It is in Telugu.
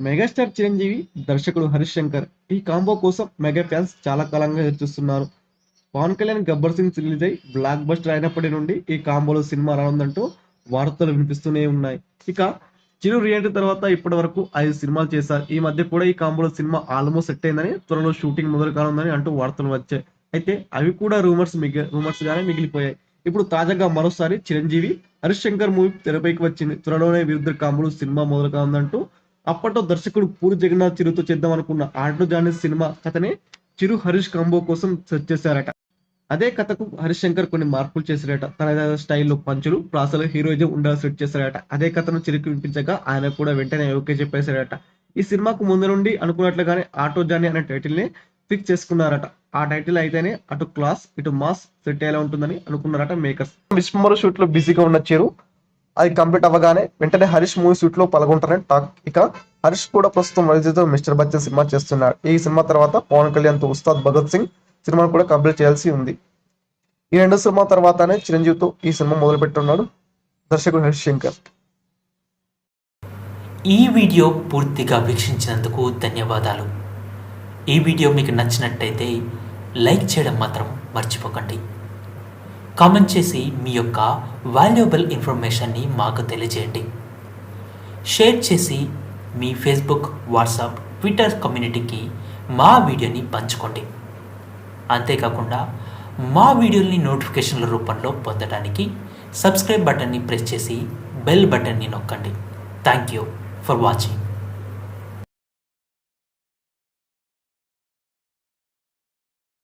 మెగాస్టార్ చిరంజీవి, దర్శకుడు హరీష్ శంకర్ ఈ కాంబో కోసం మెగా ఫ్యాన్స్ చాలా కాలంగా ఎదురుచూస్తున్నారు. పవన్ కళ్యాణ్ గబ్బర్ సింగ్ రిలీజ్ అయి బ్లాక్ బస్టర్ అయినప్పటి నుండి ఈ కాంబోలో సినిమా రానుందంటూ వార్తలు వినిపిస్తూనే ఉన్నాయి. ఇక చిరు రీఎంట్రీ తర్వాత ఇప్పటి వరకు 5 సినిమాలు చేశారు. ఈ మధ్య కూడా ఈ కాంబోలో సినిమా ఆల్మోస్ట్ సెట్ అయిందని, త్వరలో షూటింగ్ మొదలు కానుందని అంటూ వార్తలు వచ్చాయి. అయితే అవి కూడా రూమర్స్ గానే మిగిలిపోయాయి. ఇప్పుడు తాజాగా మరోసారి చిరంజీవి, హరీష్ శంకర్ మూవీ తెరపైకి వచ్చింది. త్వరలోనే వీరిద్దరి కాంబోలో సినిమా మొదలు కానుందంటూ అప్పట్లో దర్శకుడు పూరి జగన్నాథ్ చిరుతో చేద్దాం అనుకున్న ఆటో జానీ సినిమా కథనే చిరు హరీష్ కాంబో కోసం సెట్ చేశారట. అదే కథకు హరీష్ శంకర్ కొన్ని మార్పులు చేశారట. తన స్టైల్లో పంచులు, ప్రాసలు, హీరోయిజం ఉండాలి సెట్ చేశారట. అదే కథను చిరుకు వినిపించగా ఆయన కూడా వెంటనే ఓకే చెప్పేశారట. ఈ సినిమాకు ముందు నుండి అనుకున్నట్లుగానే ఆటో జానీ అనే టైటిల్ ని ఫిక్స్ చేసుకున్నారట. ఆ టైటిల్ అయితేనే అటు క్లాస్ ఇటు మాస్ సెట్ అయ్యేలా ఉంటుందని అనుకున్నారట మేకర్స్. విశ్వమరు షూట్ లో బిజీగా ఉన్న చిరు అది కంప్లీట్ అవ్వగానే వెంటనే హరీష్ మూవీ షూట్ లో పాల్గొంటారని టాక్. ఇక హరీష్ కూడా ప్రస్తుతం రవితేజతో మిస్టర్ బచ్చన్ సినిమా చేస్తున్నాడు. ఈ సినిమా తర్వాత పవన్ కళ్యాణ్ తో ఉస్తాద్ భగత్ సింగ్ సినిమాను కూడా కంప్లీట్ చేయాల్సి ఉంది. ఈ 2 సినిమా తర్వాతనే చిరంజీవితో ఈ సినిమా మొదలు పెట్టున్నాడు దర్శకుడు హరీష్ శంకర్. ఈ వీడియో పూర్తిగా వీక్షించినందుకు ధన్యవాదాలు. ఈ వీడియో మీకు నచ్చినట్టయితే లైక్ చేయడం మాత్రం మర్చిపోకండి. కామెంట్ చేసి మీ యొక్క వాల్యుబుల్ ఇన్ఫర్మేషన్ని మాకు తెలియజేయండి. షేర్ చేసి మీ ఫేస్బుక్, వాట్సాప్, ట్విట్టర్ కమ్యూనిటీకి మా వీడియోని పంచుకోండి. అంతేకాకుండా మా వీడియోని నోటిఫికేషన్ల రూపంలో పొందడానికి సబ్స్క్రైబ్ బటన్ని ప్రెస్ చేసి బెల్ బటన్ని నొక్కండి. Thank you for watching.